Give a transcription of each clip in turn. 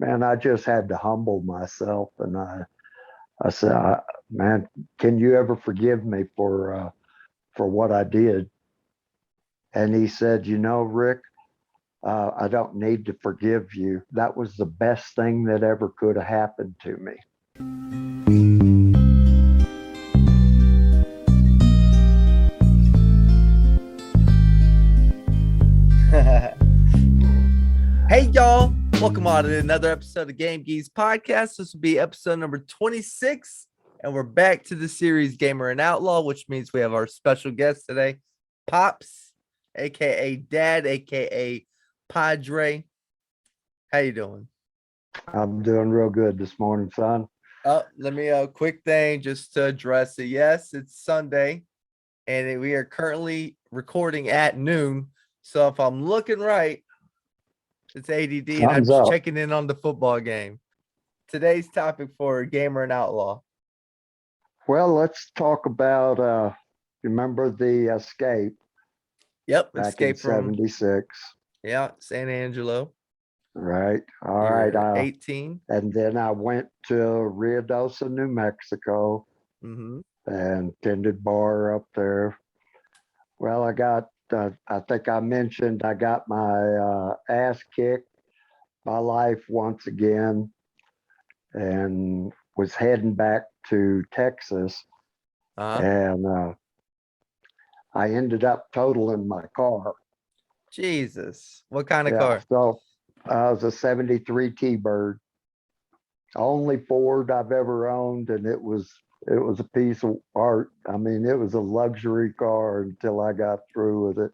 man, I just had to humble myself, and I said, man, can you ever forgive me for what I did? And he said, Rick, I don't need to forgive you. That was the best thing that ever could have happened to me. Hey y'all, welcome on to another episode of Geeves podcast. This will be episode number 26, and we're back to the series Gamer and Outlaw, which means we have our special guest today, Pops, aka Dad, aka Padre. How you doing? I'm doing real good this morning, son. Let me quick thing just to address it. Yes, it's Sunday, and we are currently recording at noon. So if I'm looking right, it's ADD, and I'm just checking in on the football game. Today's topic for Gamer and Outlaw. Well, let's talk about, remember the Escape? Yep, back Escape in from 76. Yeah, San Angelo. Right. All You're right. 18. And then I went to Ruidoso, New Mexico, and tended bar up there. Well, I think I mentioned I got my ass kicked by life once again, and was heading back to Texas. And I ended up totaling my car. Jesus. What kind of car? So it was a 73 T-Bird. Only Ford I've ever owned, and it was a piece of art. I mean, it was a luxury car until I got through with it.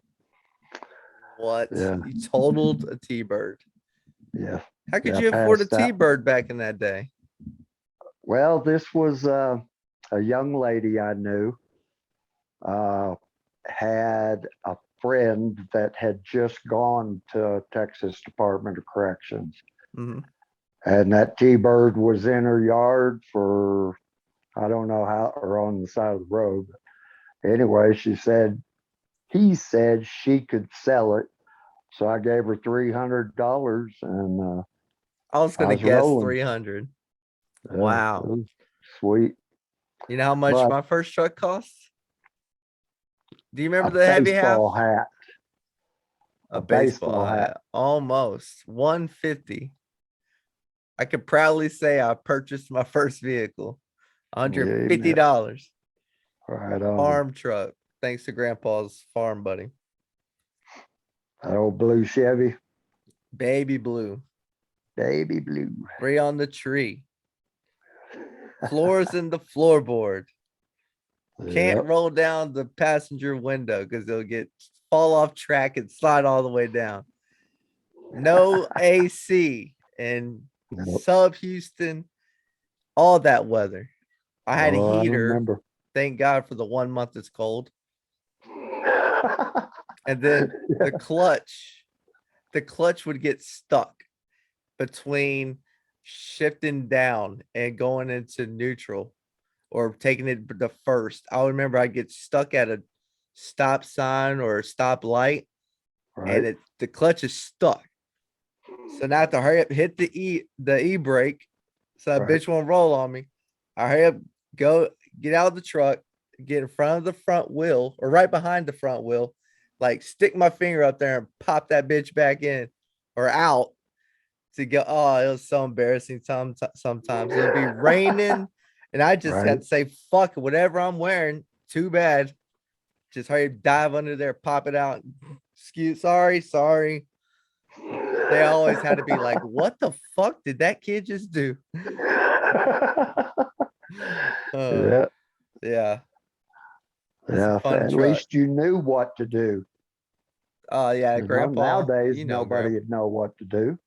What? Yeah. You totaled a T-Bird? Yeah. How could you afford a T-Bird back in that day? Well, this was a young lady I knew. Had a friend that had just gone to Texas Department of Corrections. And that T-Bird was in her yard for, I don't know how, or on the side of the road. But anyway, he said she could sell it. So I gave her $300, and I was going to guess rolling. 300. Wow. Sweet. You know how much my first truck cost? Do you remember the heavy hat? A baseball hat. Almost. $150. I could proudly say I purchased my first vehicle. $150. Right on. Farm truck. Thanks to Grandpa's farm buddy. That old blue Chevy. Baby blue. Baby blue. 3 on the tree. Floors in the floorboard. Can't roll down the passenger window because they'll fall off track and slide all the way down. No AC in sub Houston, all that weather. I had a heater. Thank God for the 1 month it's cold. And then the clutch would get stuck between shifting down and going into neutral or taking it the first. I remember I'd get stuck at a stop sign or a stop light, and the clutch is stuck. So now I have to hurry up, hit the E brake, so that bitch won't roll on me. I hurry up, go get out of the truck, get in front of the front wheel or right behind the front wheel, like stick my finger up there and pop that bitch back in or out to go. Oh, it was so embarrassing. Sometimes it'll be raining, and I just had to say, fuck it, whatever I'm wearing, too bad. Just hurry, dive under there, pop it out. Sorry. They always had to be like, what the fuck did that kid just do? Yeah. At least you knew what to do. Oh, yeah. Grandpa. Nowadays, nobody would know what to do.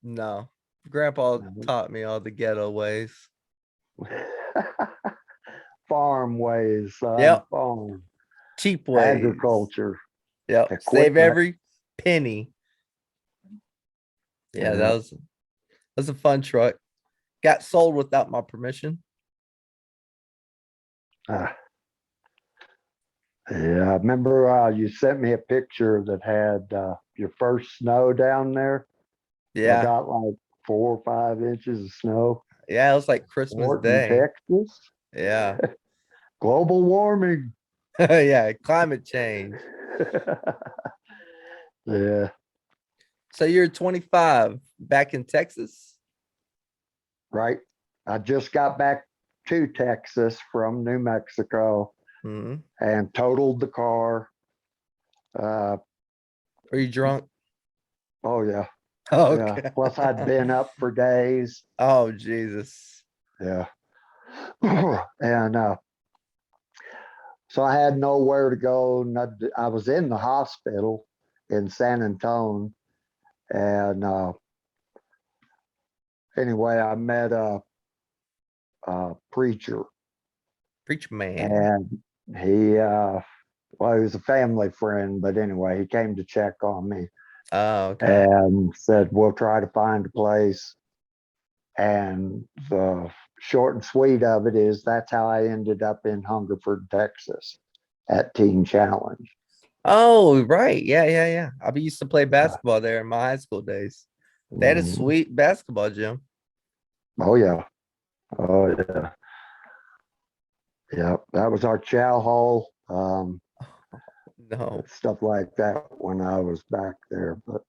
No. Grandpa taught me all the ghetto ways. Farm ways. Farm. Cheap ways. Agriculture. Yep. Equipment. Save every penny. Yeah, that was a fun truck. Got sold without my permission. Yeah, I remember you sent me a picture that had your first snow down there. Yeah. I got like 4 or 5 inches of snow. Yeah, it was like Christmas Morton, Day. Texas. Yeah. Global warming. Yeah, climate change. Yeah, So you're 25 back in Texas? right. I just got back to Texas from New Mexico Hmm. and totaled the car. Are you drunk? Oh yeah, yeah. Okay. Plus I'd been up for days. Oh, Jesus. Yeah. And so I had nowhere to go. I was in the hospital in San Antonio. And anyway, I met a preacher, Preach man. and he, well, he was a family friend, but anyway, he came to check on me Oh, okay. and said, we'll try to find a place. And the short and sweet of it is that's how I ended up in Hungerford, Texas at Teen Challenge. Oh, right. Yeah, yeah, yeah. I used to play Uh, basketball there in my high school days. They had a mm, sweet basketball gym. oh, yeah. Oh, yeah. Yeah. That was our chow hall, No. stuff like that when I was back there. But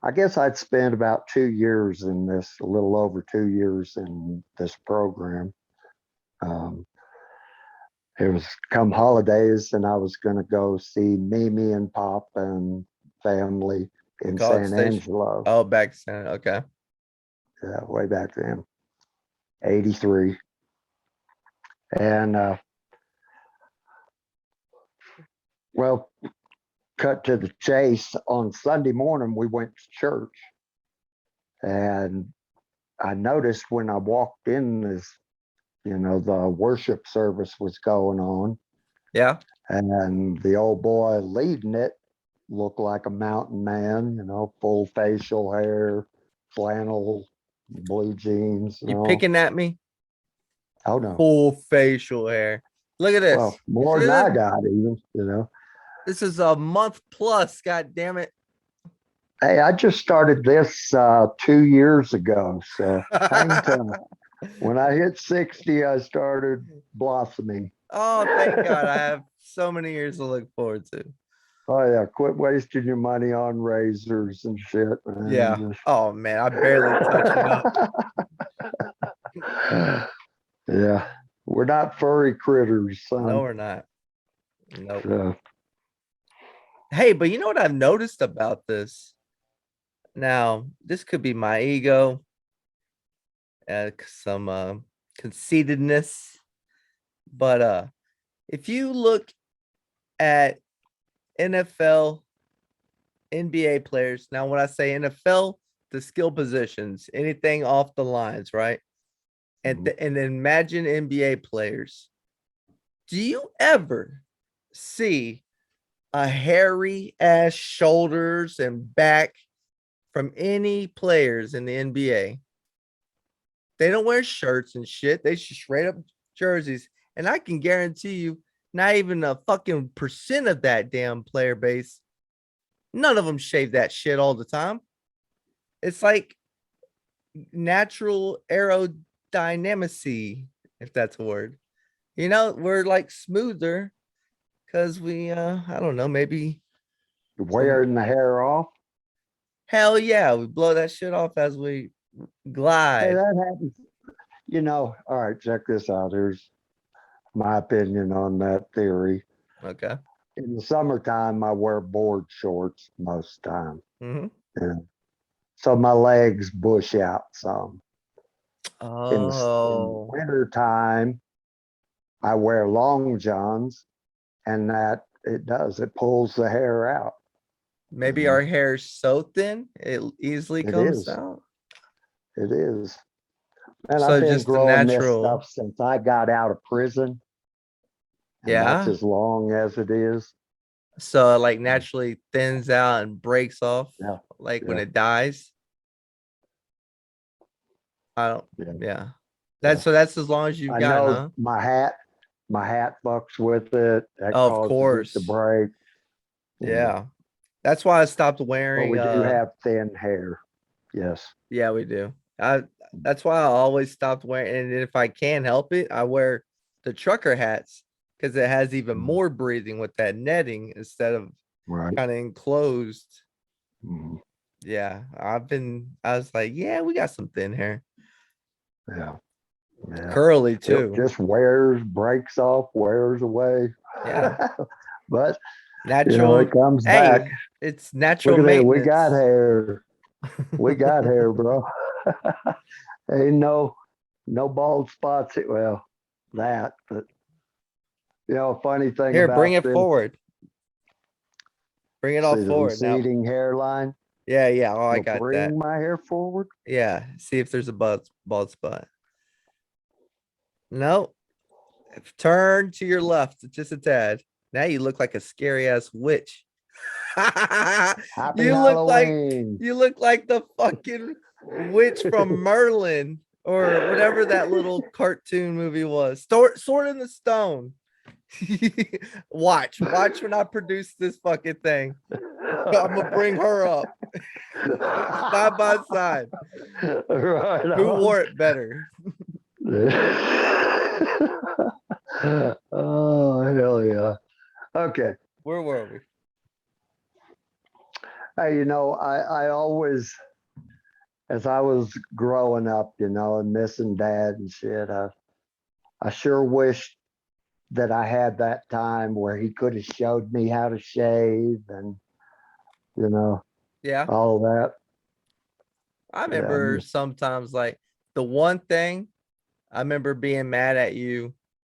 I guess I'd spent about 2 years in this, a little over 2 years in this program. Um, it was come holidays, and I was going to go see Mimi and Pop and family In in College San Station. Angelo. Oh, back then. Okay. Yeah, way back then, 83. And well, cut to the chase. On Sunday morning, we went to church, and I noticed when I walked in, the worship service was going on, Yeah. and the old boy leading it looked like a mountain man, full facial hair, flannel, blue jeans, You picking at me? Oh no. Full facial hair. Look at this. Well, more See than I this? got even. This is a month plus. God damn it. Hey, I just started this 2 years ago, so hang tight. When I hit 60, I started blossoming. Oh, thank God. I have so many years to look forward to. Oh yeah, quit wasting your money on razors and shit, man. Yeah. Oh man, I barely touch it up. Yeah, we're not furry critters, No, son. we're not. Nope. So, Hey, but you know what I've noticed about this? Now, this could be my ego, some conceitedness, but if you look at NFL, NBA players, now when I say NFL, the skill positions, anything off the lines, right? And and imagine NBA players. Do you ever see a hairy ass shoulders and back from any players in the NBA? They don't wear shirts and shit. They just straight up jerseys. And I can guarantee you, not even a fucking percent of that damn player base, none of them shave that shit all the time. It's like natural aerodynamicy, if that's a word. We're like smoother because we I don't know, maybe some wearing the hair off. hell yeah, we blow that shit off as we Hey, glide. that happens. All right, check this out. Here's my opinion on that theory. Okay. In the summertime, I wear board shorts most time. Mm-hmm. And so my legs bush out some. In the Oh, winter time, I wear long johns, and that it pulls the hair out. maybe our hair is so thin it easily It comes is. out. It is. And I've So been just the growing this natural, stuff since I got out of prison, and that's yeah. as long as it is. So it like naturally thins out and breaks off, Yeah. like when Yeah. it dies. I don't, Yeah. yeah. Yeah. That's as long as you've I gotten, know huh? my hat fucks with it. That Oh, of causes it to course. break. Yeah. That's why I stopped But wearing we do have thin hair. Yes. Yeah, we do. That's why I always stopped wearing, and if I can help it, I wear the trucker hats because it has even Mhm. more breathing with that netting instead of Right. kind of enclosed. Mhm. Yeah, I was like, yeah, we got some thin hair. Yeah. Yeah. Curly It too. just wears, breaks off, wears away. Yeah. But it Natural. comes back. Hey, it's natural Look at that. We got maintenance. hair. We got hair, bro. Ain't no bald spots. Well, that, but funny thing Here, bring about it this, forward. Bring it all see the forward now. receding hairline Yeah, yeah. Oh, I will got that. bring my hair forward. Yeah. See if there's a bald spot. No. Turn to your left just a tad. Now you look like a scary ass witch. Happy you look like Halloween. you look like the fucking witch from Merlin or whatever that little cartoon movie was. Sword in the Stone. watch when I produce this fucking thing. I'm gonna bring her up side by side. Right Who on. wore it better? Oh, hell yeah. Okay. Where were we? Hey, I always, as I was growing up, and missing dad and shit, I sure wish that I had that time where he could have showed me how to shave and, you know, Yeah. all that. I Yeah. remember sometimes like the one thing I remember being mad at you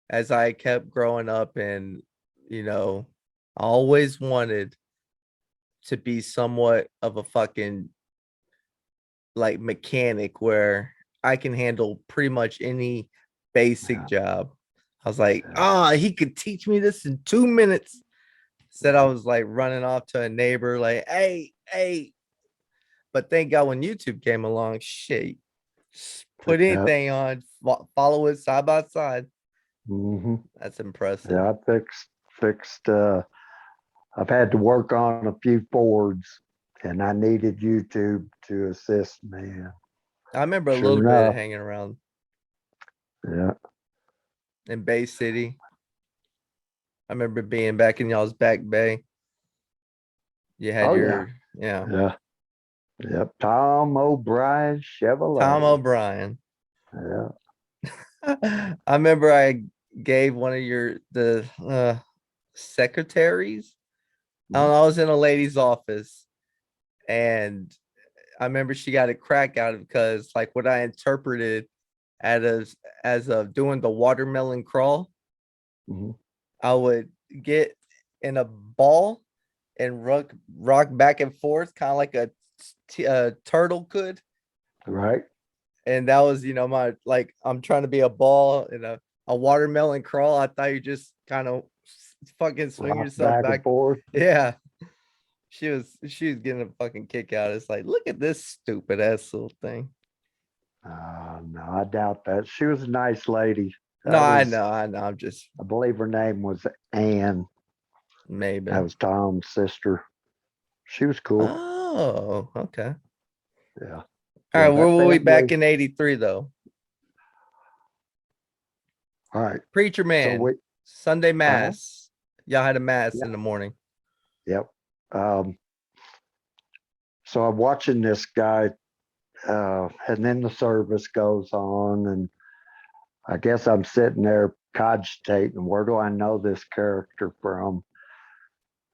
as I kept growing up and I always wanted to be somewhat of a fucking like mechanic where I can handle pretty much any basic Yeah. job. I was like, Yeah. he could teach me this in 2 minutes. Said I was like running off to a neighbor, like, hey. But thank God when YouTube came along, shit, just put Yeah. anything on, follow it side by side. Hmm. That's impressive. Yeah. I fixed, I've had to work on a few Fords and I needed YouTube to assist me. I remember a Sure little bit of enough. hanging around Yeah. in Bay City. I remember being back in y'all's back bay. You had Oh, yeah. yeah. Yeah. Yep. Tom O'Brien Tom Chevrolet. O'Brien. Yeah. I remember I gave one of the secretaries. I don't know, I was in a lady's office and I remember she got a crack out of because like what I interpreted as of doing the watermelon crawl, Mm-hmm. I would get in a ball and rock back and forth, kind of like a turtle could. Right. And that was, my like I'm trying to be a ball in a watermelon crawl. I thought you just kind of fucking swing Rock yourself back and back. forth. Yeah. She was getting a fucking kick out. It's like, look at this stupid ass little thing. No, I doubt that. She was a nice lady. No, That was, I know. I'm just I believe her name was Ann. maybe. That was Tom's sister. She was cool. Oh, okay. Yeah. All right, Yeah. where That were we back family. in 83 though? All right. Preacher So man, we, Sunday uh-huh. mass. Y'all had a mass Yeah. in the morning. Yep. So I'm watching this guy, and then the service goes on, and I guess I'm sitting there cogitating, where do I know this character from?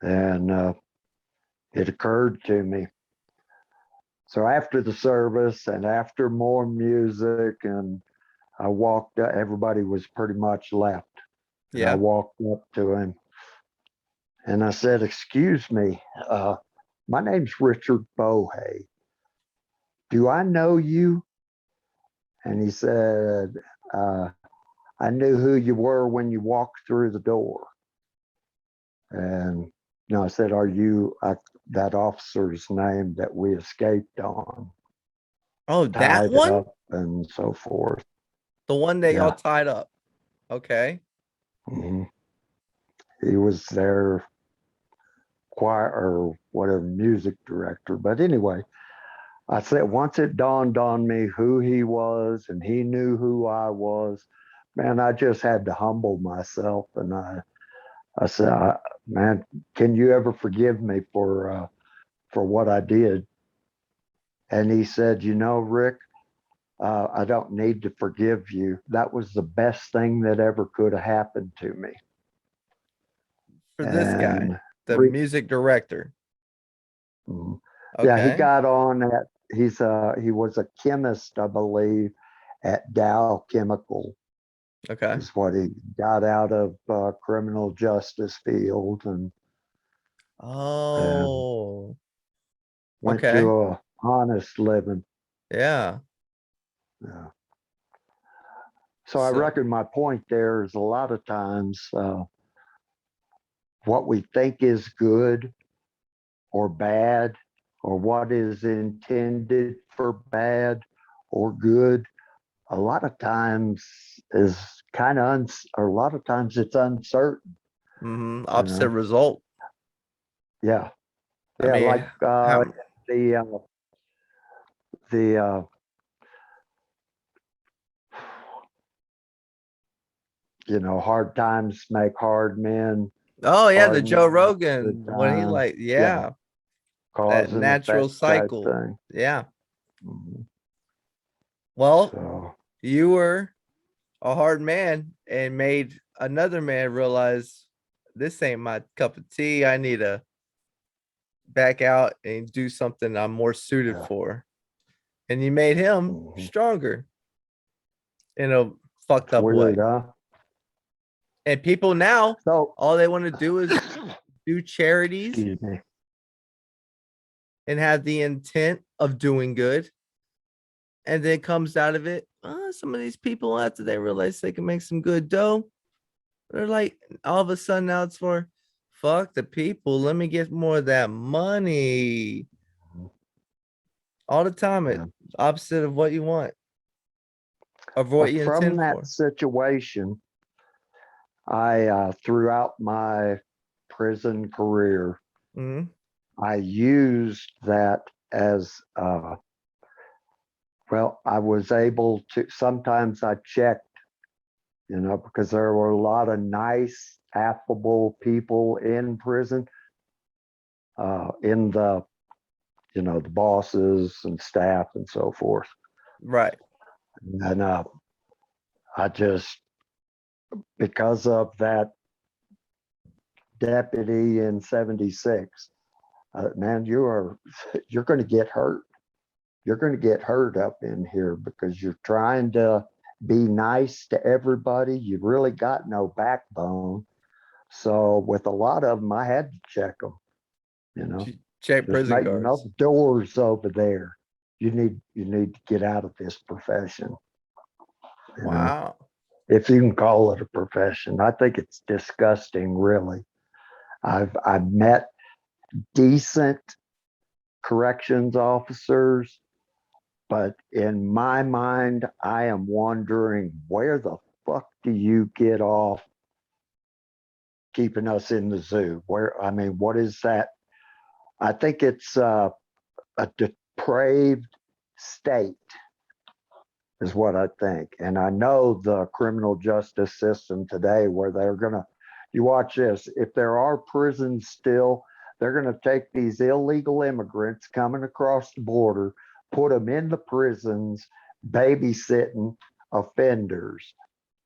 And it occurred to me. So after the service and after more music, and I walked up, everybody was pretty much left. And I Yeah. walked up to him and I said, "Excuse me, my name's Richard Bohay. Do I know you?" And he said, uh, "I knew who you were when you walked through the door." And I said, "Are you that officer's name that we escaped on, Oh, that tied one? up and so forth?" The one that y'all Yeah. tied up. Okay. Hmm. He was their choir or whatever music director. But anyway, I said, once it dawned on me who he was and he knew who I was, man, I just had to humble myself. And I said, man, can you ever forgive me for what I did? And he said, Rick, I don't need to forgive you. That was the best thing that ever could have happened to me. For this guy, And the music director. yeah, he Okay. got on at, he was a chemist, I believe, at Dow Chemical. Okay. Is what he got out of criminal justice field and Oh, went okay. to a honest living. Yeah. Yeah. So I So, reckon my point there is a lot of times what we think is good or bad, or what is intended for bad or good, a lot of times is kind of, or a lot of times it's uncertain. opposite result. Yeah. I Yeah. mean, Like how, the, the, hard times make hard men. oh yeah, the Hard Joe men, good Rogan when he times. like, Yeah. yeah, that Cause and natural effect type cycle. thing. Yeah. Mhm. Well, So, you were a hard man and made another man realize this ain't my cup of tea. I need to back out and do something I'm more suited yeah. for. And you made him Mhm. stronger in a fucked It's up weird, way. huh? And people now, So, all they want to do is do charities excuse me. and have the intent of doing good. And then comes out of it, some of these people, after they realize they can make some good dough, they're like, all of a sudden now it's for fuck the people. Let me get more of that money. All the time, it's Yeah. opposite of what you want, of But what you from intend that for. situation, I, throughout my prison career, Mm-hmm. I used that as, well, I was able to, sometimes I checked, because there were a lot of nice, affable people in prison, in the bosses and staff and so forth. Right. And I just, because of that deputy in 76, man, you're going to get hurt. You're going to get hurt up in here because you're trying to be nice to everybody. You've really got no backbone. So with a lot of them, I had to check them, you know, Check just prison make no guards. doors over there. You need to get out of this profession, you know, Wow. if you can call it a profession. I think it's disgusting, really. I've met decent corrections officers, but in my mind, I am wondering, where the fuck do you get off keeping us in the zoo? I mean, what is that? I think it's a depraved state, is what I think. And I know the criminal justice system today, where you watch this, if there are prisons still, they're going to take these illegal immigrants coming across the border, put them in the prisons, babysitting offenders.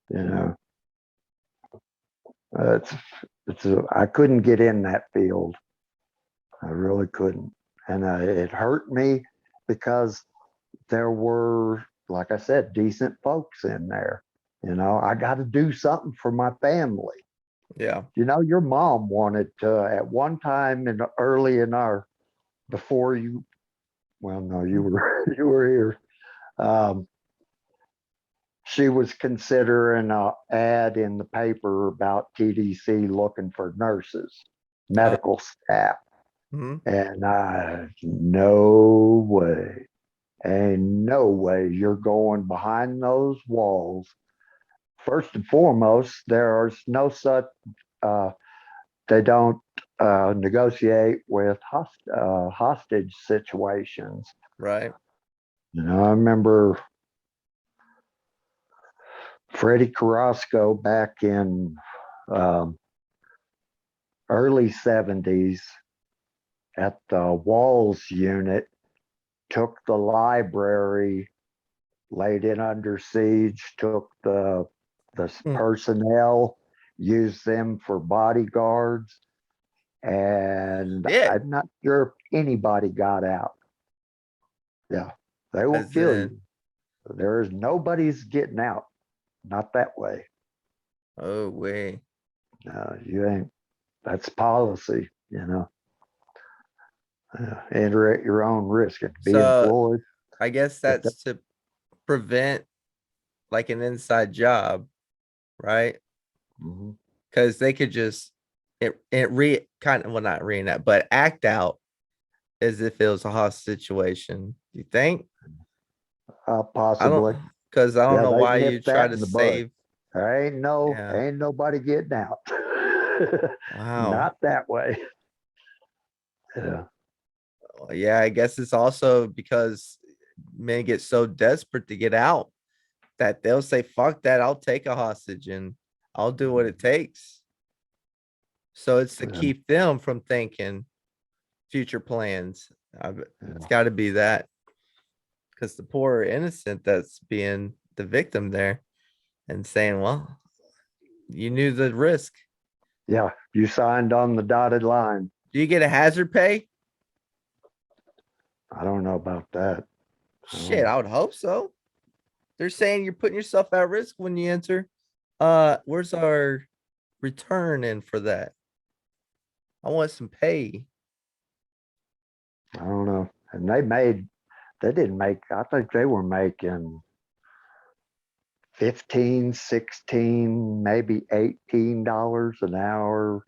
You know, it's, I couldn't get in that field. I really couldn't. And it hurt me because there were, like I said, decent folks in there. I got to do something for my family. Yeah. Your mom wanted to, at one time early in before you, well, no, you were, you were here. Um, she was considering an ad in the paper about TDC looking for nurses, medical staff. Mhm. And no way, ain't no way you're going behind those walls. First and foremost, there's no such, uh, they don't negotiate with hostage situations. Right. I remember Freddie Carrasco back in um, early 70s at the Walls unit took the library, laid it under siege, took the Hmm. personnel, used them for bodyguards, and Yeah. I'm not sure if anybody got out. Yeah, they will As kill in, you. There's nobody's getting out. Not that way. oh wait. No, you ain't. That's policy. Enter at your own risk and be So employed. I guess But that, that's to prevent like an inside job, right? mhm, Because they could just it re kind of, well, not reenact, but act out as if it was a hostage situation. You think? I don't, possibly. because I don't Yeah, know they why you nipped try that to in the bud. save. There Yeah. ain't nobody getting out. Wow. Not that way. Yeah. Yeah, I guess it's also because men get so desperate to get out that they'll say, fuck that, I'll take a hostage and I'll do what it takes. So it's to Yeah. keep them from thinking future plans. It's Yeah. got to be that, because the poor innocent that's being the victim there and saying, well, you knew the risk. Yeah. You signed on the dotted line. Do you get a hazard pay? I don't know about that. Shit, I would hope so. They're saying you're putting yourself at risk when you enter. Where's our return in for that? I want some pay. I don't know. And they didn't make, I think they were making 15, 16, maybe $18 an hour.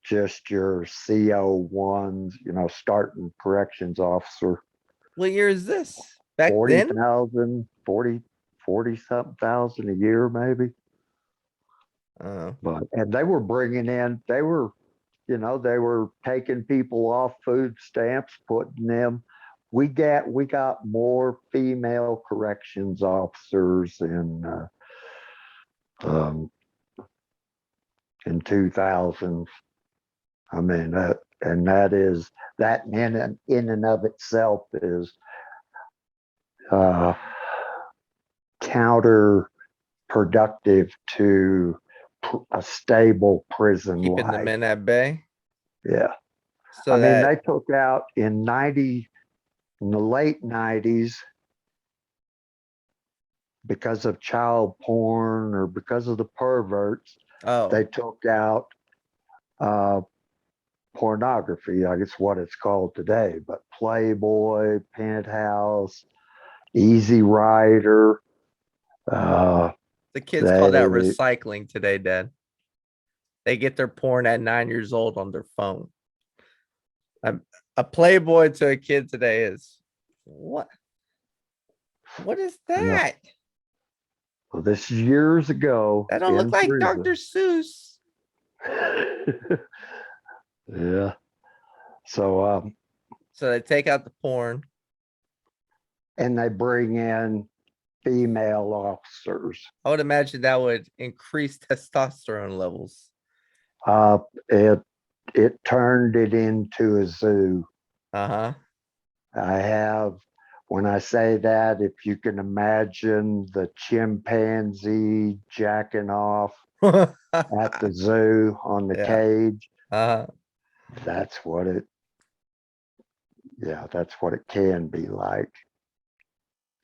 Just your CO1s, starting corrections officer. What year is this? Back Forty then? thousand, 40 something thousand a year, maybe. Uh, And they were they were taking people off food stamps, putting them. We got more female corrections officers um, in 2000. I mean that in and of itself is uh, counterproductive to a stable prison keeping the life. men at bay. Yeah. I So mean, that they took out in the late 90s because of child porn or because of the perverts, oh, they took out uh, pornography, I guess what it's called today, but Playboy, Penthouse, Easy Rider. Uh, the kids call that they, recycling today, Dad. They get their porn at 9 years old on their phone. A, a Playboy to a kid today is what? What is well, that? this years ago That don't look in like Dr. prison. Seuss. Yeah. So, So they take out the porn. and they bring in female officers. I would imagine that would increase testosterone levels. Uh, it it turned it into a zoo. Uh I have, when I say that, if you can imagine the chimpanzee jacking off huh. at the zoo on the Yeah. cage, Uh, that's what it, yeah, that's what it can be like.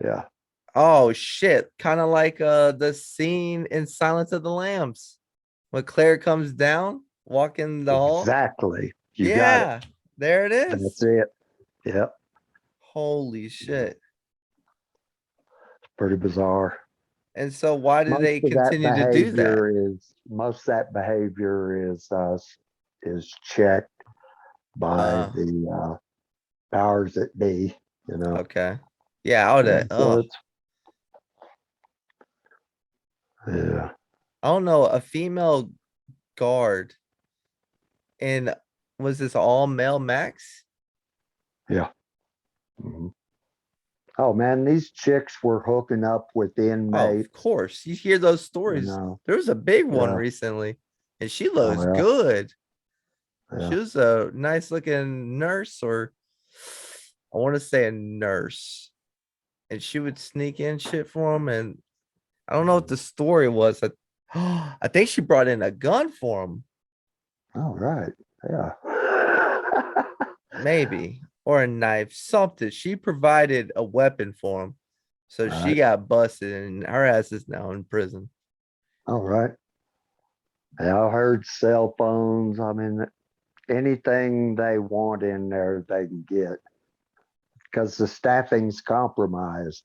Yeah. oh shit. Kind of like the scene in Silence of the Lambs when Claire comes down, walking the hall. Exactly. You got it. Yeah, there it That's is. it. Yep. Holy shit. Pretty bizarre. And so why do Most they of that continue to do that? behavior is most of that behavior is checked by Uh, the powers that be, you know. okay. Yeah, I would And so oh, it's yeah, I don't know, a female guard in, was this all male max? yeah. Mhm. Oh man, these chicks were hooking up with Oh, of inmates, course. You hear those you stories. know. There was a big one Yeah. recently, and she Oh looks yeah. good. She Yeah. was a nice looking nurse, or I want to say a nurse. And she would sneak in shit for him. And I don't know what the story was. I think she brought in a gun for him, All right. Yeah. maybe, or a knife, something. She provided a weapon for him. So All she right. got busted, and her ass is now in prison. All right. Yeah, I heard cell phones. I mean, anything they want in there, they can get because the staffing's compromised.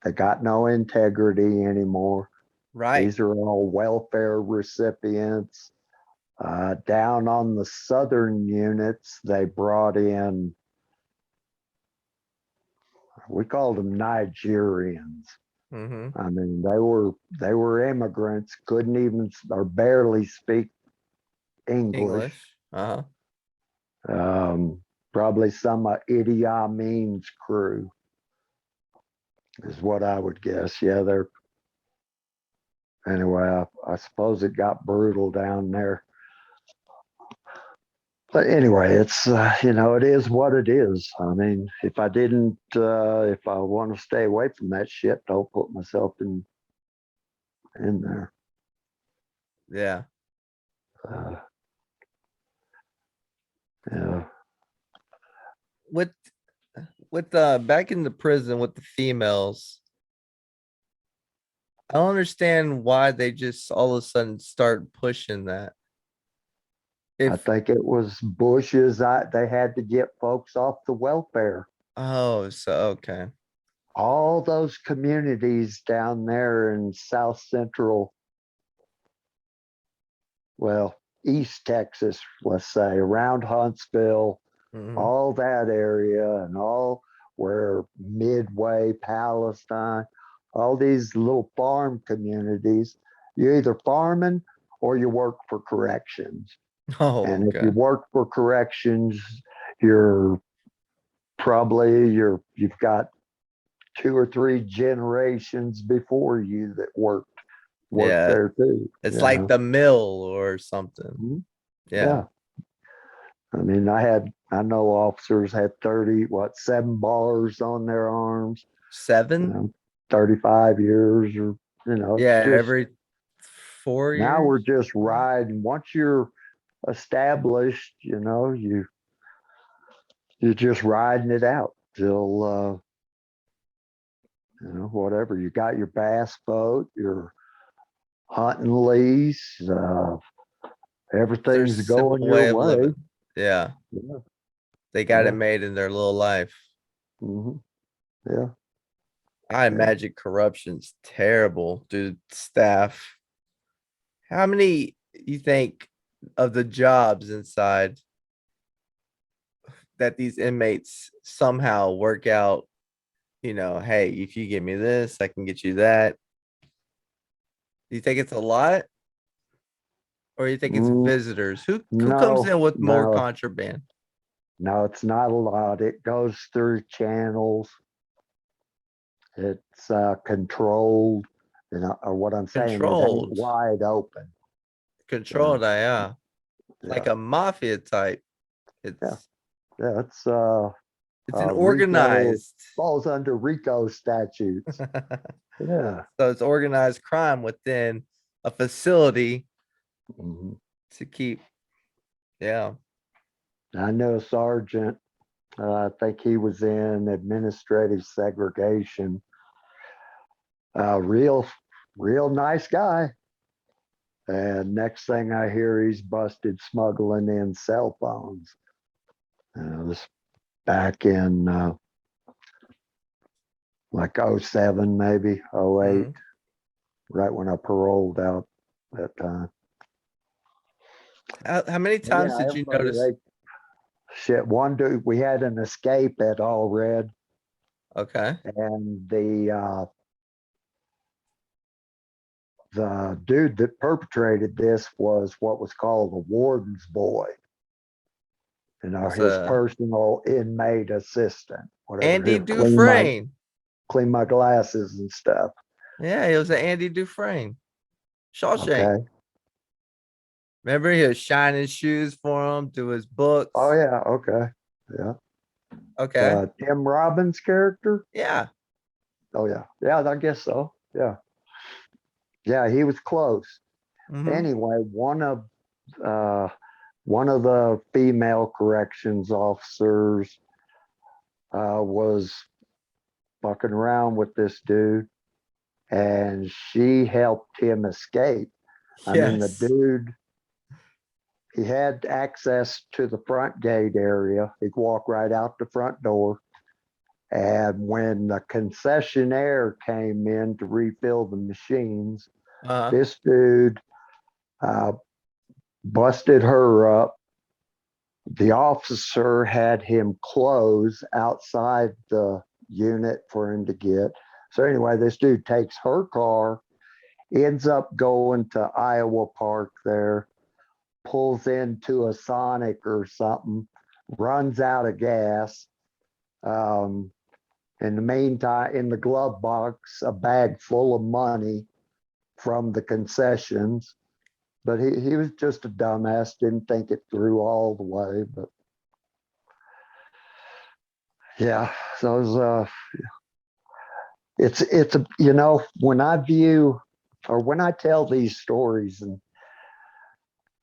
They got no integrity anymore. Right. These are all welfare recipients. Down on the southern units, they brought in, we called them Nigerians. Mm-hmm. I mean, they were immigrants, couldn't even or barely speak English. English. Uh-huh. Probably some of Idi Amin's crew is what I would guess. Yeah, they're anyway. I suppose it got brutal down there. But anyway, it's it is what it is. I mean, if I want to stay away from that shit, don't put myself in there. Yeah. Uh, yeah, With back in the prison with the females, I don't understand why they just all of a sudden start pushing that. I If think it was Bush's. They had to get folks off the welfare. Oh, so okay. All those communities down there in South Central, well, East Texas, let's say, around Huntsville, Mhm. all that area, and all where Midway, Palestine, all these little farm communities, you're either farming or you work for corrections. Oh, And if you okay. work for corrections, you're you've got two or three generations before you that worked Yeah. there too. It's like the mill or something. Mhm. Yeah. Yeah. I mean, I know officers had 7 bars on their arms, you 7? know, 35 years or, it's Yeah, just every 4 now we're years. just riding. Once you're established, you're just riding it out till, whatever. You got your bass boat, your hunting lease, Their everything's simple going your way of way. living. Yeah. Yeah. They got it Yeah. made in their little life. Hmm. Yeah. I Yeah. imagine corruption's terrible, dude. Staff. How many you think of the jobs inside that these inmates somehow work out, hey, if you give me this, I can get you that. Do you think it's a lot, or you think it's Mm, visitors? Who comes no, in with more no, contraband? no, it's not a lot. It goes through channels. It's controlled. Or what I'm saying, it ain't Controlled. wide open. Uh, Controlled, yeah. Like yeah. a mafia type. Yeah. It's Yeah. It's it's an Rico organized. falls under Rico statutes. Yeah. So it's organized crime within a facility Mhm. to keep. Yeah. I know a sergeant. I think he was in administrative segregation. Real, real nice guy. And next thing I hear, he's busted smuggling in cell phones. This back in like '07, maybe '08, Mhm. right when I paroled out that time. How many But times yeah, did you everybody, notice? shit, one dude, we had an escape at All Red, Okay. and the dude that perpetrated this was what was called the Warden's boy, What's his personal inmate assistant, whatever Andy his clean out. Dufresne? clean my glasses and stuff. Yeah, he was an Andy Dufresne. Shawshank. Okay. Remember, he was shining shoes for him to his books. Oh yeah. Okay. Yeah. Okay. Tim Robbins' character. Yeah. Oh yeah. Yeah. I guess so. Yeah. Yeah. He was close. Anyway, uh, one of the female corrections officers was fucking around with this dude, and she helped him escape. I mean, the Yes. dude, he had access to the front gate area. He'd walk right out the front door. And when the concessionaire came in to refill the machines, this dude uh, busted her up. The officer had him close outside the unit for him to get. So anyway, this dude takes her car, ends up going to Iowa Park there, pulls into a Sonic or something, runs out of gas. In the meantime, in the glove box, a bag full of money from the concessions. But he was just a dumbass, didn't think it through all the way. But yeah, so it was, it's a, you know, when I view or when I tell these stories, and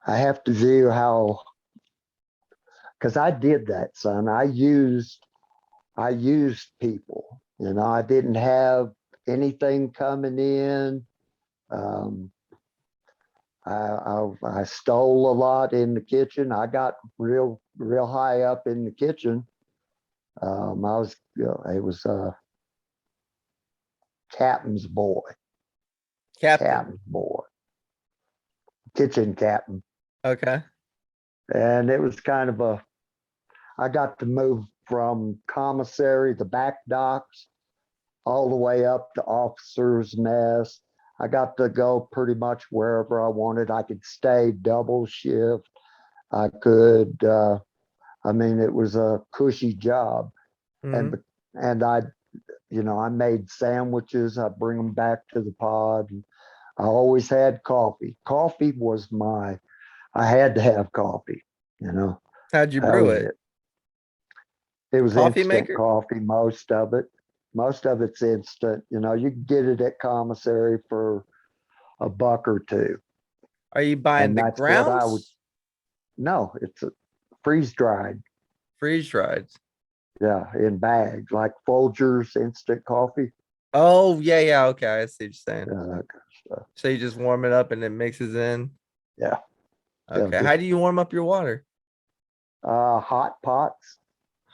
I have to view how, because I did that, son. I used people. You know, I didn't have anything coming in. Um, I stole a lot in the kitchen. I got real high up in the kitchen. I was, you know, it was captain's boy, captain's boy, kitchen captain. Okay. And it was kind of a, I got to move from commissary, the back docks, all the way up to officer's mess. I got to go pretty much wherever I wanted. I could stay double shift. I could, I mean, it was a cushy job. Mm-hmm. And I, you know, I made sandwiches. I bring them back to the pod. And I always had coffee. Coffee was I had to have coffee, you know. How'd you That brew was it? it. It was Coffee instant maker? coffee, most of it. Most of it's instant. You know, you can get it at commissary for $1 or $2. Are you buying And the that's what I would, grounds? no, it's a freeze dried. Freeze dried. Yeah, in bags, like Folgers instant coffee. Oh, yeah, yeah. Okay. I see what you're saying. Yeah, that kind of stuff. So you just warm it up and it mixes in. Yeah. Okay. Yeah, How do you warm up your water? hot pots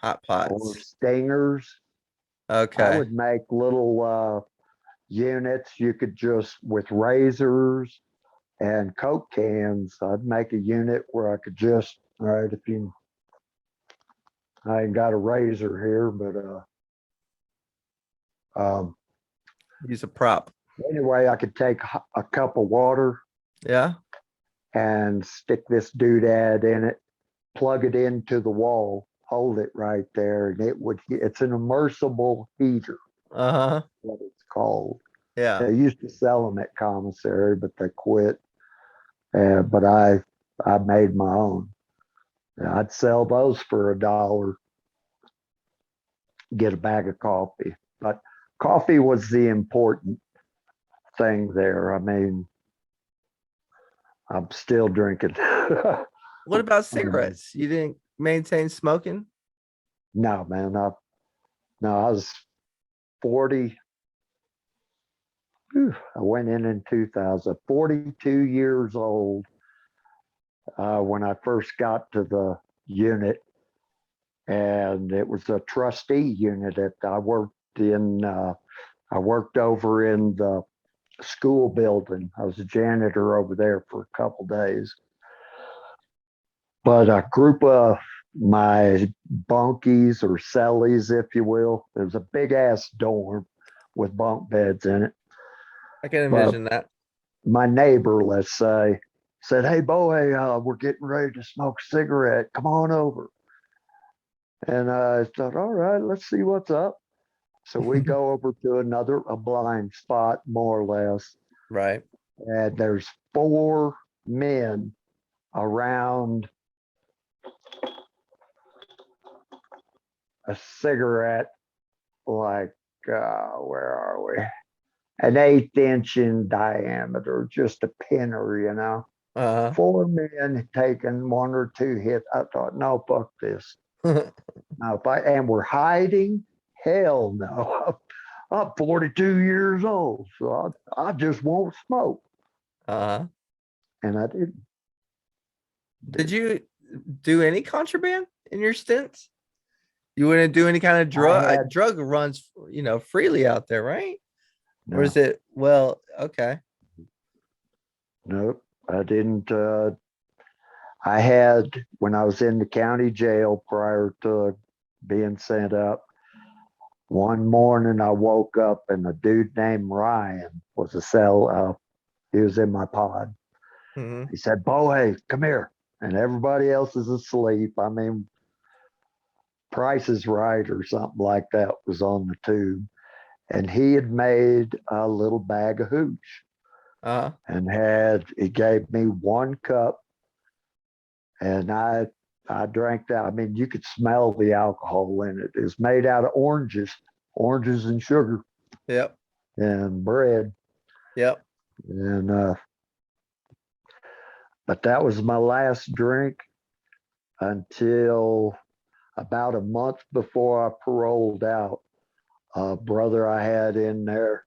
Hot or pots. stingers. I Okay. would make little units. You could just, with razors and Coke cans, I'd make a unit where I could just, all right, if you, I ain't got a razor here, but Use a prop. anyway, I could take a cup of water Yeah. and stick this doodad in it, plug it into the wall, hold it right there, and it's an immersible heater, Uh-huh. what it's called. Yeah. They used to sell them at commissary, but they quit. But I made my own. I'd sell those for $1, get a bag of coffee. But coffee was the important thing there. I mean, I'm still drinking. What about cigarettes? You didn't maintain smoking? No, man. No, I was 40. I went in 2000, 42 years old when I first got to the unit. And it was a trustee unit that I worked in. I worked over in the school building. I was a janitor over there for a couple days. But a group of my bunkies or cellies, if you will, there was a big ass dorm with bunk beds in it. I can But envision that. my neighbor, let's say, said, "Hey, Bowie, we're getting ready to smoke a cigarette. Come on over." And I thought, all right, let's see what's up. So we go over to a blind spot, more or less, Right. and there's 4 men around a cigarette, like, where are we? An 1/8 inch in diameter, just a pinner, you know. Uh 4 men taking 1 or 2 hits. I thought, no, fuck this. huh. Now, and we're hiding, hell no. I'm 42 years old, so I just won't smoke. Uh-huh. And I didn't. Did you do any contraband in your stints? You wouldn't do any kind of I drug? had, Drug runs, freely out there, right? Or no, is it? Well, okay. nope, I didn't. I had, when I was in the county jail prior to being sent up, one morning I woke up and a dude named Ryan was a cell. He was in my pod. Hmm. He said, Bowie, come here. And everybody else is asleep. I mean, Price is Right or something like that was on the tube. And he had made a little bag of hooch Uh-huh. and he gave me 1 cup, and I drank that. I mean, you could smell the alcohol in it. It's made out of oranges and sugar Yep. and bread. Yep. And but that was my last drink until about a month before I paroled out. A brother I had in there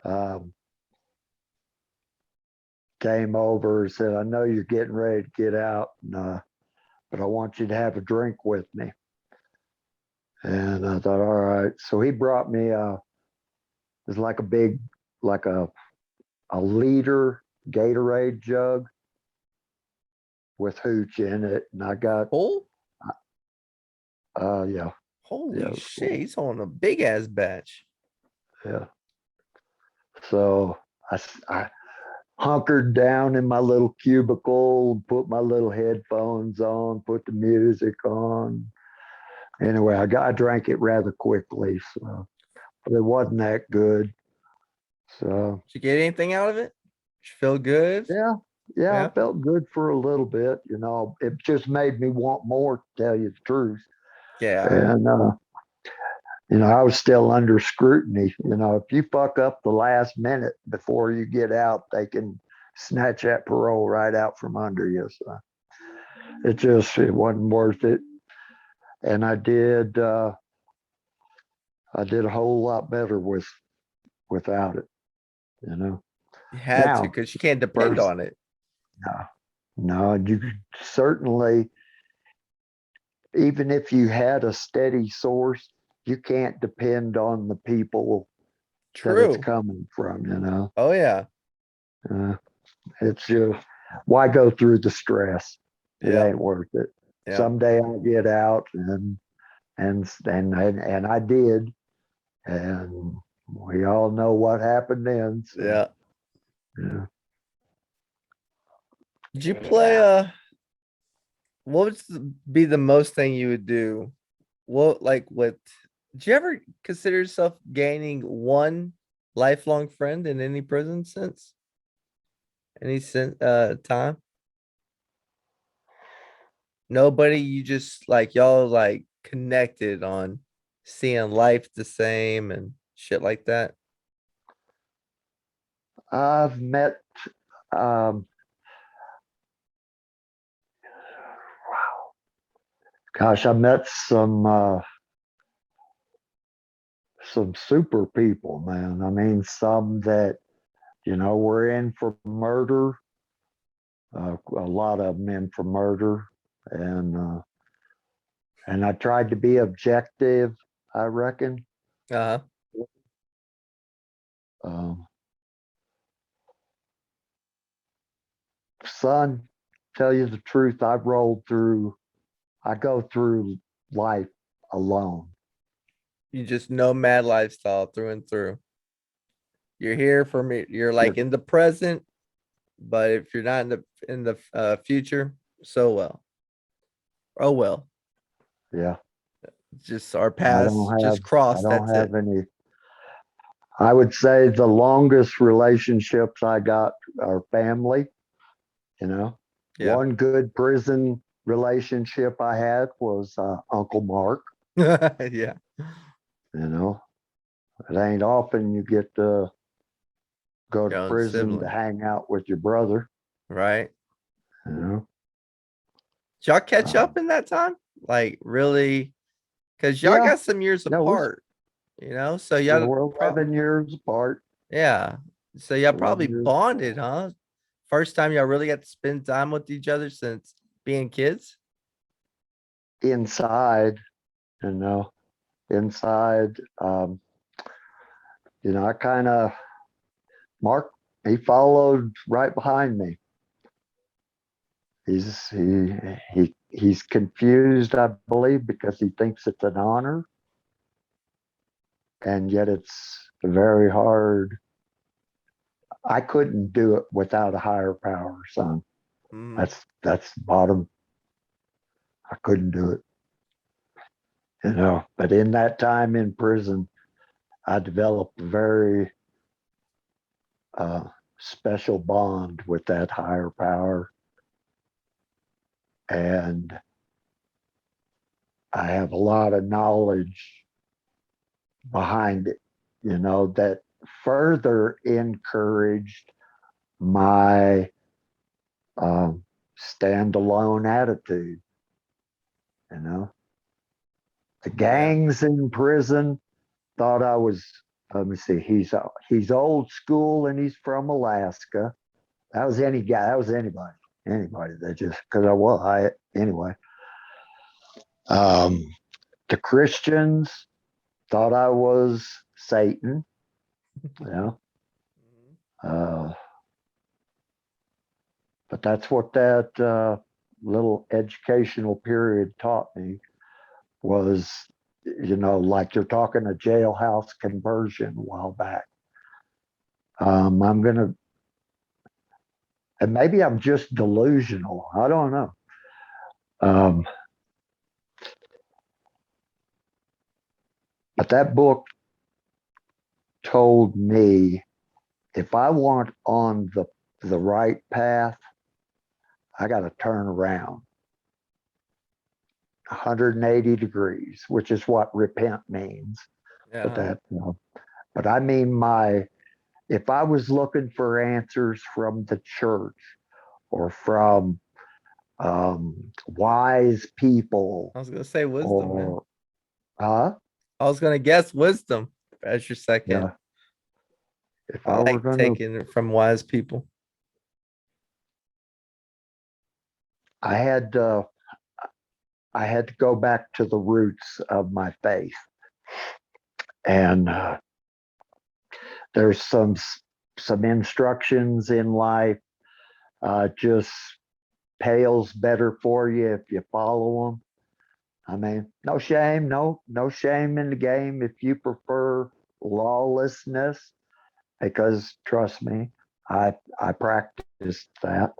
um, came over and said, I know you're getting ready to get out, but I want you to have a drink with me. And I thought, all right. So he brought me it was like a big, like a liter Gatorade jug with hooch in it. And I got, Oh, yeah, holy yeah, shit! He's on a big ass batch. yeah. So I hunkered down in my little cubicle, put my little headphones on, put the music on. Anyway, I drank it rather quickly, so but it wasn't that good. So Did you get anything out of it? Did you feel good? yeah, yeah, I Yeah. felt good for a little bit. You know, it just made me want more, to tell you the truth. Yeah. And I was still under scrutiny. You know, if you fuck up the last minute before you get out, they can snatch that parole right out from under you. So it wasn't worth it. And I did a whole lot better without it, you know. You had to, Now, because you can't depend first, on it. no, no, you certainly, even if you had a steady source, you can't depend on the people that it's True. coming from, you know. Oh yeah. Uh, it's just, why go through the stress? It Yeah. ain't worth it. Yeah. Someday I'll get out, and I did, and we all know what happened then. So, Yeah. yeah. Did you play what would be the most thing you would do? What like what did you ever consider yourself gaining one lifelong friend in any prison since time? Nobody, you just like y'all like connected on seeing life the same and shit like that. I've met, um, gosh, I met some super people, man. I mean, some that were in for murder. A lot of them in for murder, and I tried to be objective. I reckon. Uh-huh. Um, Son, tell you the truth, I go through life alone. You just know mad lifestyle through and through. You're here for me. You're Yeah, like in the present, but if you're not in the future, so well. Oh well. yeah. Just our I paths don't have just crossed. I don't That's it. have any. I would say the longest relationships I got are family, you know. Yeah. One good prison relationship I had was Uncle Mark, Yeah. you know. It ain't often you get to go to Your own prison to sibling. hang out with your brother, Right. you know. Did y'all catch Um, up in that time? Like really? Cause y'all yeah, got some years no, apart, So y'all we're probably 11 years apart. yeah. So y'all 11 probably years bonded, huh? First time y'all really got to spend time with each other since being kids? inside, you know, inside. I kind of, Mark, he followed right behind me. He's confused, I believe, because he thinks it's an honor, and yet it's very hard. I couldn't do it without a higher power, son. Mhm. That's the bottom. I couldn't do it, you know. But in that time in prison, I developed a very uh, special bond with that higher power, and I have a lot of knowledge behind it, that further encouraged my um, standalone attitude. You know, the Yeah. gangs in prison thought I was. Let me see. He's old school and he's from Alaska. That was any guy. That was anybody that just because I anyway. Um, the Christians thought I was Satan. You know, Mhm. uh, but that's what that little educational period taught me was, like you're talking a jailhouse conversion a while back. I'm gonna, and maybe I'm just delusional. I don't know. Um, but that book told me if I want on the right path, I got to turn around 180 degrees, which is what repent means. But Yeah. but I mean if I was looking for answers from the church or from wise people I was gonna say wisdom, man. or huh? I was gonna guess wisdom as your second. Yeah. If I I were like gonna, taking it from wise people. I had I had to go back to the roots of my faith, and there's some instructions in life. Just pales better for you if you follow them. I mean, no shame in the game if you prefer lawlessness, because trust me, I practiced that.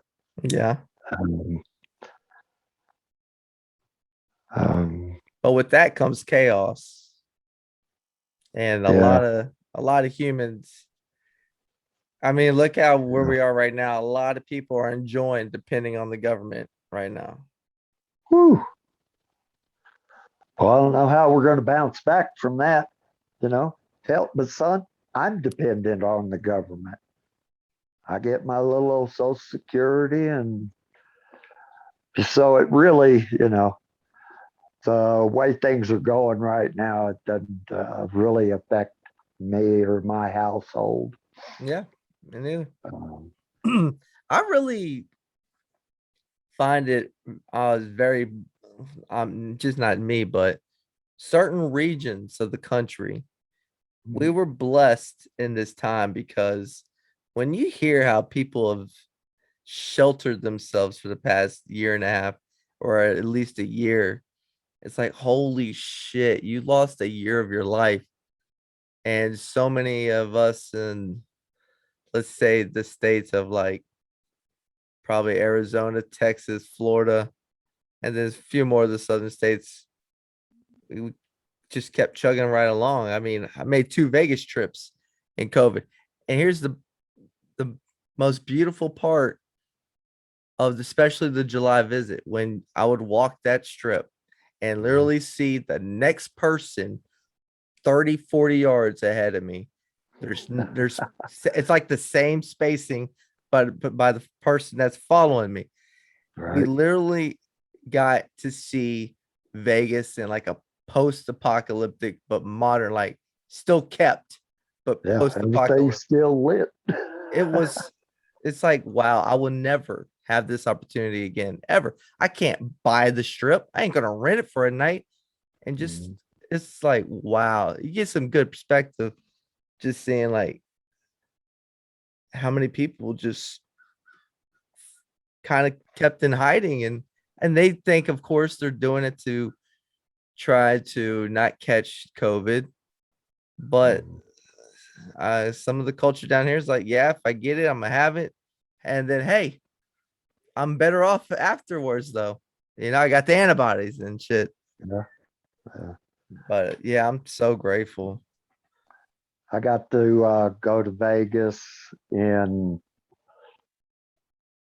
Yeah. Um, um, But with that comes chaos and a yeah, lot of a lot of humans. I mean, look how where yeah. we are right now. A lot of people are enjoying depending on the government right now. Whew. Well, I don't know how we're going to bounce back from that. You know, help, but son, I'm dependent on the government. I get my little old Social Security, and so it really, the way things are going right now, it doesn't really affect me or my household. Yeah. And Um, then I really find it very just not me, but certain regions of the country, we were blessed in this time because when you hear how people have sheltered themselves for the past year and a half or at least a year, it's like, holy shit, you lost a year of your life. And so many of us in, let's say, the states of like probably Arizona, Texas, Florida, and then a few more of the southern states we just kept chugging right along. I mean, I made 2 Vegas trips in COVID. And here's the most beautiful part of especially the July visit, when I would walk that strip and literally see the next person 30, 40 yards ahead of me. There's it's like the same spacing, but by the person that's following me. We Right. literally got to see Vegas in like a post-apocalyptic but modern, like still kept, but Yeah. Everything's post-apocalyptic. still lit. It was, it's like, wow, I will never have this opportunity again, ever. I can't buy the strip. I ain't gonna rent it for a night. And just, Mhm. it's like, wow, you get some good perspective just seeing like how many people just kind of kept in hiding, and they think, of course, they're doing it to try to not catch COVID, but some of the culture down here is like, yeah, if I get it, I'm gonna have it, and then hey, I'm better off afterwards though. I got the antibodies and shit. Yeah. Yeah. But yeah, I'm so grateful. I got to go to Vegas in,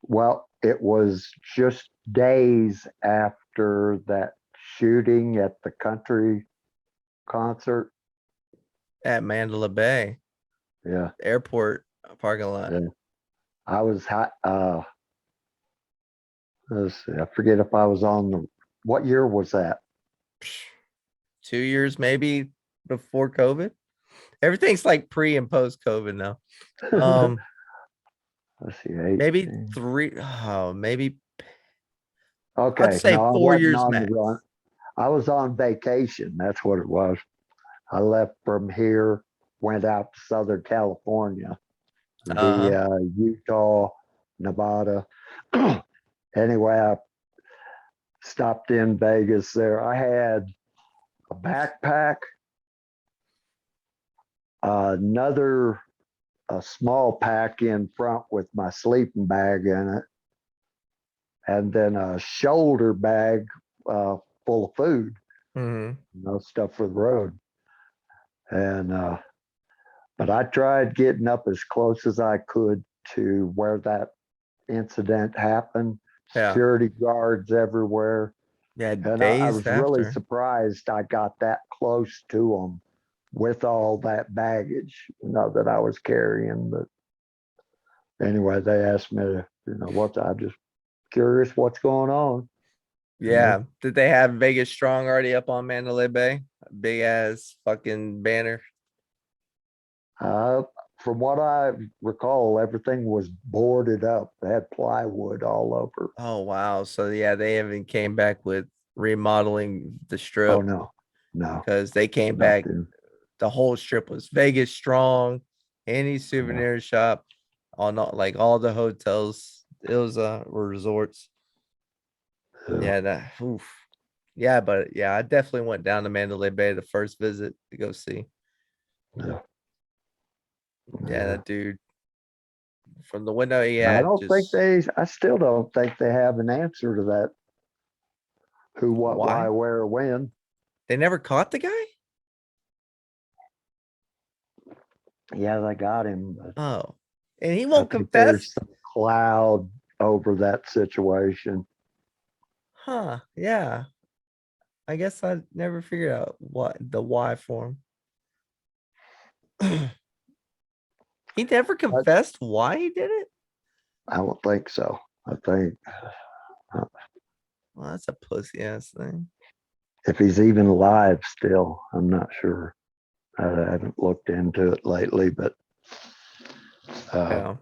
well, it was just days after that shooting at the country concert. At Mandalay Bay Yeah. airport parking lot. Yeah. I was hot. Let's see, I forget if I was on the, what year was that? 2 years maybe before COVID. Everything's like pre and post COVID now. Let's see, Maybe 18. three. Oh, maybe I'd Okay. say No, I 4 wasn't years on the max. run. I was on vacation. That's what it was. I left from here, went out to Southern California Uh-huh. via Utah, Nevada. Anyway, I stopped in Vegas there. I had a backpack, another a small pack in front with my sleeping bag in it, and then a shoulder bag full of food, Hmm. stuff for the road. And but I tried getting up as close as I could to where that incident happened. Yeah. Security guards everywhere. Yeah. And I Days was really after. surprised I got that close to them with all that baggage, that I was carrying. But anyway, they asked me to, what, I just curious what's going on. Yeah. Did they have Vegas Strong already up on Mandalay Bay? A big ass fucking banner. Uh, from what I recall, everything was boarded up. They had plywood all over. Oh wow. So yeah, they even came back with remodeling the Oh strip, no, no, because they came back. nothing. The whole strip was Vegas Strong, any No, souvenir shop, on like all the hotels. It was were resorts. yeah, Yeah, that oof. Yeah, but yeah, I definitely went down to Mandalay Bay the first visit to go see. yeah, Yeah, yeah. that dude from the window he I had don't think just I still don't think they have an answer to that. Who, what, why, why? where, when. They never caught the guy? Yeah, they got him, but Oh. And he I won't think confess? there's some cloud over that situation. Huh. Yeah. I guess I never figured out what the why for him. He never But confessed why he did it? I don't think so. I think Well, that's a pussy ass thing. if he's even alive still, I'm not sure. I haven't looked into it lately, but uh, Yeah.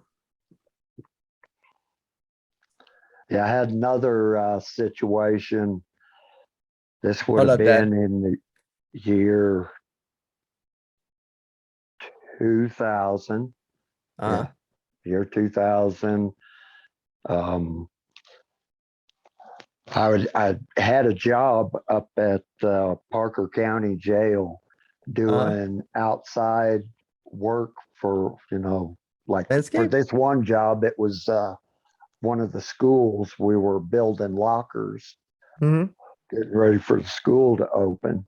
yeah, I had another situation. This would Hold have up, Dad. been in the year 2000. Uh-huh. Yeah, year 2000. Um, I had a job up at Parker County Jail Uh-huh. doing outside work for, like for Landscape? this one job, it was one of the schools. We were building lockers, Mm-hmm. getting ready for the school to open.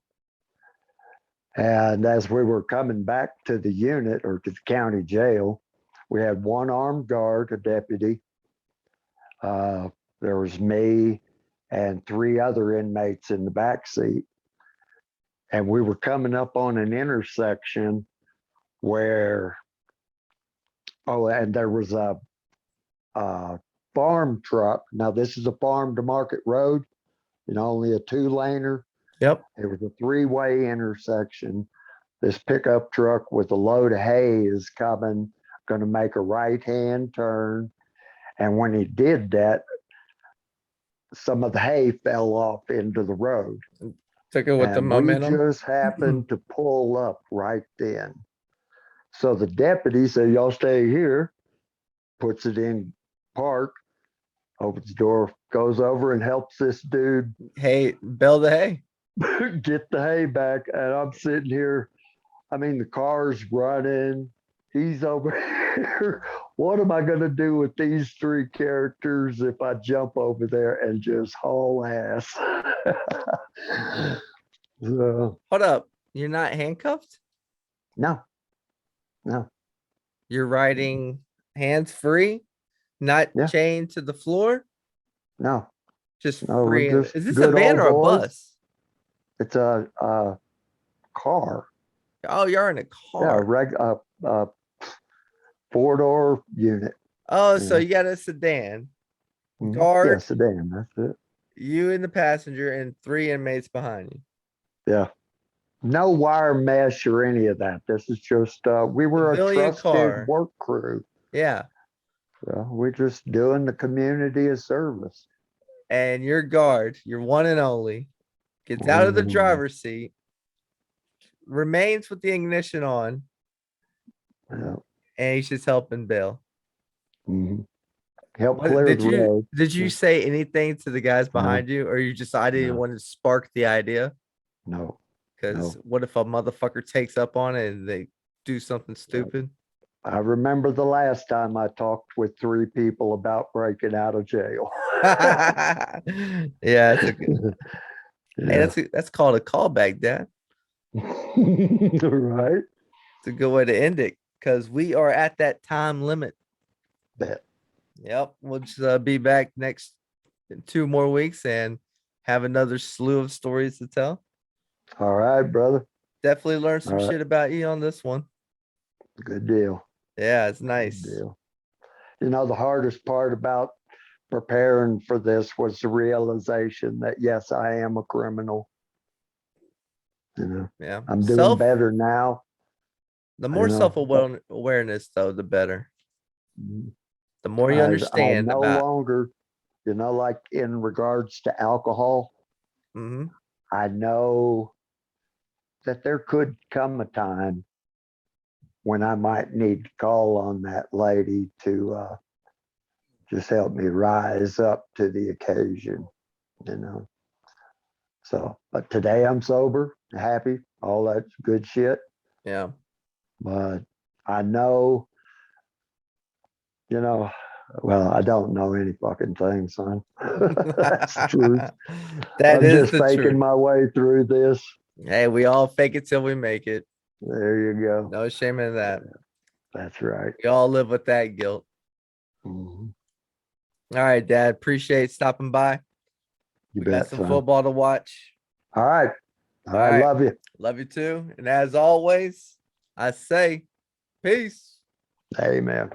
And as we were coming back to the unit or to the county jail, we had one armed guard, a deputy. There was me and 3 other inmates in the back seat. And we were coming up on an intersection where, and there was a farm truck. Now, this is a farm to market road, only a 2-laner. Yep. It was a 3-way intersection. This pickup truck with a load of hay is coming, going to make a right-hand turn. And when he did that, some of the hay fell off into the road. Took it with the And momentum. we just happened to pull up right then. So the deputy said, y'all stay here, puts it in park, opens the door, goes over and helps this dude Hey, bale the hay. get the hay back. And I'm sitting here. I mean, the car's running. He's over here. What am I going to do with these 3 characters if I jump over there and just haul ass? So, Hold up. You're not handcuffed? no. You're riding hands free, not Yeah. chained to the floor, No. just No, free. we're just Is this a good van old or a boys. bus? It's a car. Oh, you're in a car. Yeah, 4-door unit. Oh, so Yeah. you got a sedan, Mhm. guard, Yeah, sedan. That's it. you and the passenger, and 3 inmates behind you. Yeah. No wire mesh or any of that. This is just we were a Civilian trusted car. work crew. Yeah. So we're just doing the community a service. And your guard, your one and only, gets One out of the and only. driver's seat, remains with the ignition on, Yeah. and he's just helping bail. Mhm. Help What, clear did the you road. did you say anything to the guys behind you, or you just I didn't No. want to spark the idea? No. Because No. what if a motherfucker takes up on it and they do something stupid? I remember the last time I talked with 3 people about breaking out of jail. Yeah, that's a good. Hey, Yeah. that's called a callback, Dad. Right. It's a good way to end it because we are at that time limit. Bet. Yep, we'll just be back next in 2 more weeks and have another slew of stories to tell. All right, brother. Definitely learned some All right. shit about you on this one. Good deal. Yeah, it's Good nice. deal. The hardest part about preparing for this was the realization that, yes, I am a criminal. Yeah, I'm doing better now. The more self-awareness, though, the better. The more you I understand no about. longer, like in regards to alcohol, I know that there could come a time when I might need to call on that lady to just help me rise up to the occasion, So, but today I'm sober, happy, all that good shit. Yeah. But I know, well, I don't know any fucking thing, son. That's the truth. That I'm is just the faking truth. my way through this. Hey, we all fake it till we make it. There you go. No shame in that. That's right. We all live with that guilt. Mhm. All right, Dad. Appreciate stopping by. You We bet, got some son. football to watch. All right. All right. Love you. Love you too. And as always, I say peace. Amen.